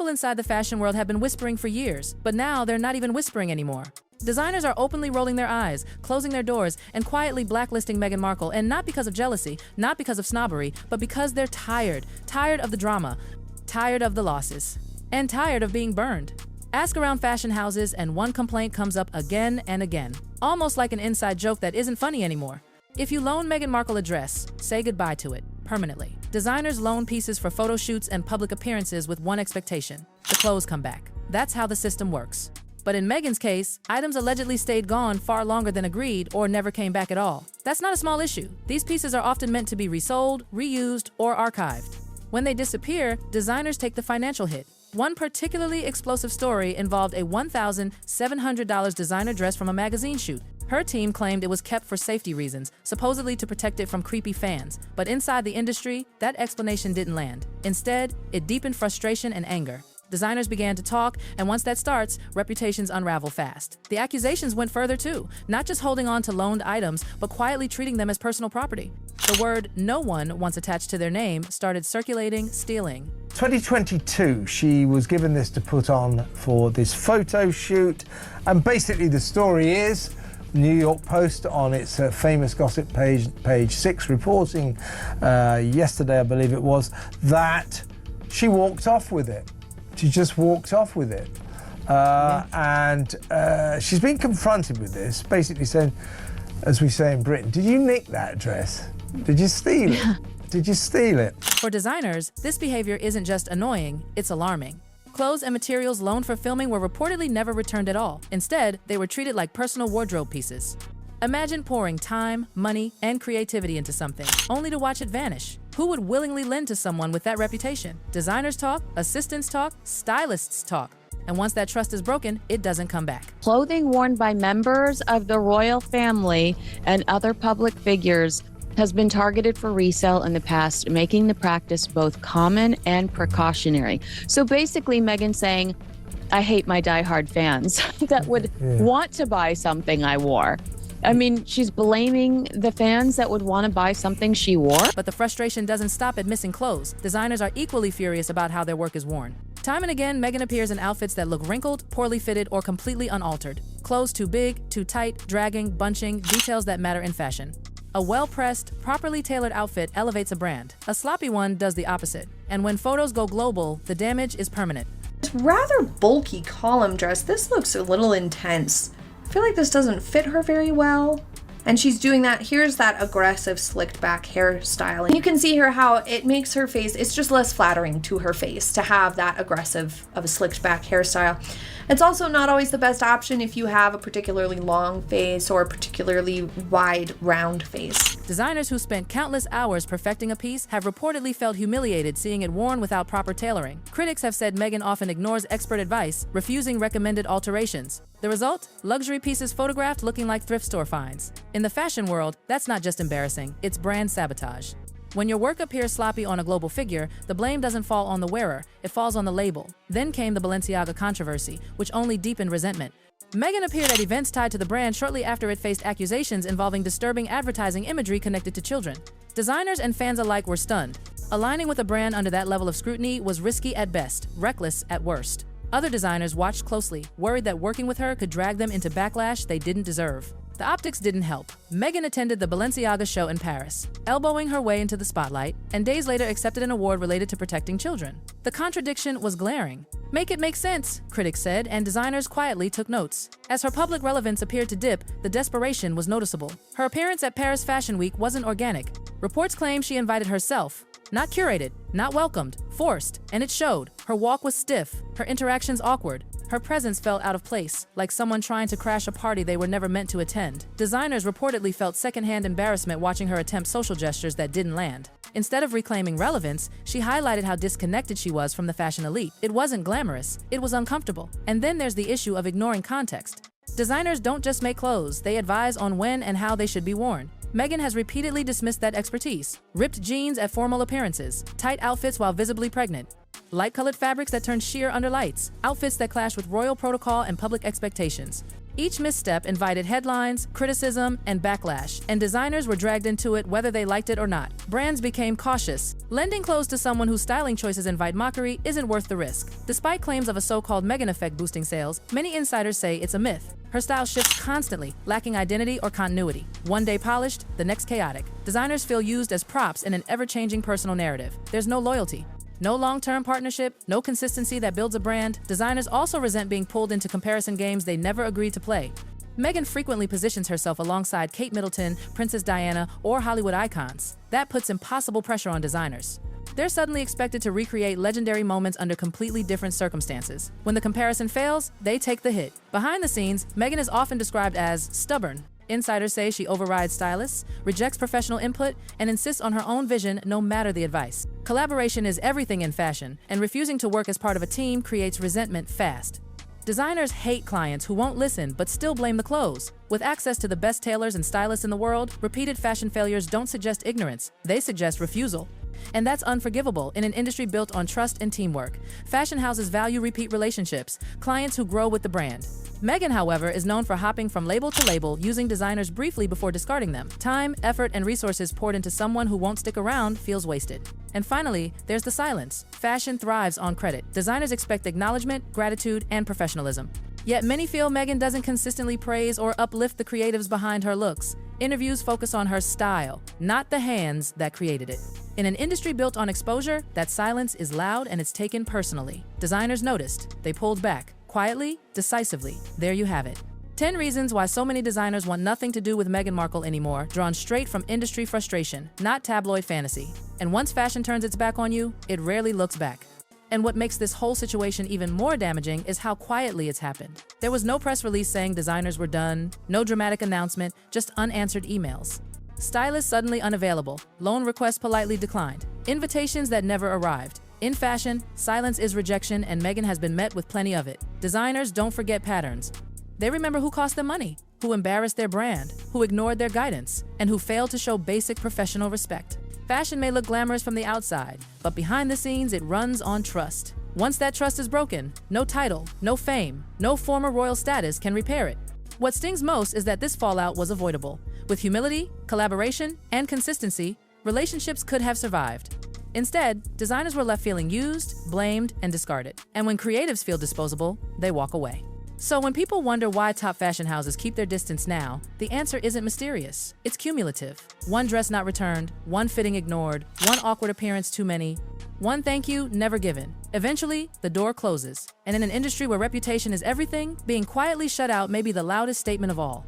people inside the fashion world have been whispering for years, but now they're not even whispering anymore. Designers are openly rolling their eyes, closing their doors, and quietly blacklisting Meghan Markle, and not because of jealousy, not because of snobbery, but because they're tired. Tired of the drama, tired of the losses, and tired of being burned. Ask around fashion houses and one complaint comes up again and again, almost like an inside joke that isn't funny anymore. If you loan Meghan Markle a dress, say goodbye to it, permanently. Designers loan pieces for photo shoots and public appearances with one expectation: the clothes come back. That's how the system works. But in Meghan's case, items allegedly stayed gone far longer than agreed or never came back at all. That's not a small issue. These pieces are often meant to be resold, reused, or archived. When they disappear, designers take the financial hit. One particularly explosive story involved a $1,700 designer dress from a magazine shoot. Her team claimed it was kept for safety reasons, supposedly to protect it from creepy fans. But inside the industry, that explanation didn't land. Instead, it deepened frustration and anger. Designers began to talk, and once that starts, reputations unravel fast. The accusations went further too, not just holding on to loaned items, but quietly treating them as personal property. The word "no one" once attached to their name started circulating, stealing. 2022, she was given this to put on for this photo shoot, and basically the story is New York Post on its famous gossip page 6 reporting yesterday, I believe it was, that she walked off with it. She just walked off with it. And she's been confronted with this, basically saying, as we say in Britain, did you nick that dress? Did you steal it? Did you steal it? For designers, this behavior isn't just annoying, it's alarming. Clothes and materials loaned for filming were reportedly never returned at all. Instead, they were treated like personal wardrobe pieces. Imagine pouring time, money, and creativity into something, only to watch it vanish. Who would willingly lend to someone with that reputation? Designers talk, assistants talk, stylists talk. And once that trust is broken, it doesn't come back. Clothing worn by members of the royal family and other public figures has been targeted for resale in the past, making the practice both common and precautionary. So basically, Meghan saying, I hate my diehard fans that would want to buy something I wore. I mean, she's blaming the fans that would want to buy something she wore. But the frustration doesn't stop at missing clothes. Designers are equally furious about how their work is worn. Time and again, Meghan appears in outfits that look wrinkled, poorly fitted, or completely unaltered. Clothes too big, too tight, dragging, bunching, details that matter in fashion. A well-pressed, properly tailored outfit elevates a brand. A sloppy one does the opposite. And when photos go global, the damage is permanent. This rather bulky column dress, this looks a little intense. I feel like this doesn't fit her very well. And she's doing that, here's that aggressive slicked back hairstyle. And you can see here how it makes her face, it's just less flattering to her face to have that aggressive of a slicked back hairstyle. It's also not always the best option if you have a particularly long face or a particularly wide, round face. Designers who spent countless hours perfecting a piece have reportedly felt humiliated seeing it worn without proper tailoring. Critics have said Meghan often ignores expert advice, refusing recommended alterations. The result? Luxury pieces photographed looking like thrift store finds. In the fashion world, that's not just embarrassing, it's brand sabotage. When your work appears sloppy on a global figure, the blame doesn't fall on the wearer, it falls on the label. Then came the Balenciaga controversy, which only deepened resentment. Meghan appeared at events tied to the brand shortly after it faced accusations involving disturbing advertising imagery connected to children. Designers and fans alike were stunned. Aligning with a brand under that level of scrutiny was risky at best, reckless at worst. Other designers watched closely, worried that working with her could drag them into backlash they didn't deserve. The optics didn't help. Meghan attended the Balenciaga show in Paris, elbowing her way into the spotlight, and days later accepted an award related to protecting children. The contradiction was glaring. Make it make sense, critics said, and designers quietly took notes. As her public relevance appeared to dip, the desperation was noticeable. Her appearance at Paris Fashion Week wasn't organic. Reports claim she invited herself. Not curated, not welcomed, forced, and it showed. Her walk was stiff, her interactions awkward. Her presence felt out of place, like someone trying to crash a party they were never meant to attend. Designers reportedly felt secondhand embarrassment watching her attempt social gestures that didn't land. Instead of reclaiming relevance, she highlighted how disconnected she was from the fashion elite. It wasn't glamorous, it was uncomfortable. And then there's the issue of ignoring context. Designers don't just make clothes, they advise on when and how they should be worn. Meghan has repeatedly dismissed that expertise. Ripped jeans at formal appearances, tight outfits while visibly pregnant, light-colored fabrics that turn sheer under lights, outfits that clash with royal protocol and public expectations. Each misstep invited headlines, criticism, and backlash, and designers were dragged into it whether they liked it or not. Brands became cautious. Lending clothes to someone whose styling choices invite mockery isn't worth the risk. Despite claims of a so-called Meghan effect boosting sales, many insiders say it's a myth. Her style shifts constantly, lacking identity or continuity. One day polished, the next chaotic. Designers feel used as props in an ever-changing personal narrative. There's no loyalty. No long-term partnership, no consistency that builds a brand. Designers also resent being pulled into comparison games they never agreed to play. Meghan frequently positions herself alongside Kate Middleton, Princess Diana, or Hollywood icons. That puts impossible pressure on designers. They're suddenly expected to recreate legendary moments under completely different circumstances. When the comparison fails, they take the hit. Behind the scenes, Meghan is often described as stubborn. Insiders say she overrides stylists, rejects professional input, and insists on her own vision no matter the advice. Collaboration is everything in fashion, and refusing to work as part of a team creates resentment fast. Designers hate clients who won't listen but still blame the clothes. With access to the best tailors and stylists in the world, repeated fashion failures don't suggest ignorance, they suggest refusal. And that's unforgivable in an industry built on trust and teamwork. Fashion houses value repeat relationships, clients who grow with the brand. Meghan, however, is known for hopping from label to label, using designers briefly before discarding them. Time, effort, and resources poured into someone who won't stick around feels wasted. And finally, there's the silence. Fashion thrives on credit. Designers expect acknowledgement, gratitude, and professionalism. Yet many feel Meghan doesn't consistently praise or uplift the creatives behind her looks. Interviews focus on her style, not the hands that created it. In an industry built on exposure, that silence is loud and it's taken personally. Designers noticed. They pulled back. Quietly, decisively. There you have it. 10 reasons why so many designers want nothing to do with Meghan Markle anymore, drawn straight from industry frustration, not tabloid fantasy. And once fashion turns its back on you, it rarely looks back. And what makes this whole situation even more damaging is how quietly it's happened. There was no press release saying designers were done, no dramatic announcement, just unanswered emails. Stylists suddenly unavailable, loan requests politely declined, invitations that never arrived. In fashion, silence is rejection, and Meghan has been met with plenty of it. Designers don't forget patterns. They remember who cost them money, who embarrassed their brand, who ignored their guidance, and who failed to show basic professional respect. Fashion may look glamorous from the outside, but behind the scenes it runs on trust. Once that trust is broken, no title, no fame, no former royal status can repair it. What stings most is that this fallout was avoidable. With humility, collaboration, and consistency, relationships could have survived. Instead, designers were left feeling used, blamed, and discarded. And when creatives feel disposable, they walk away. So when people wonder why top fashion houses keep their distance now, the answer isn't mysterious. It's cumulative. One dress not returned, one fitting ignored, one awkward appearance too many, one thank you never given. Eventually, the door closes. And in an industry where reputation is everything, being quietly shut out may be the loudest statement of all.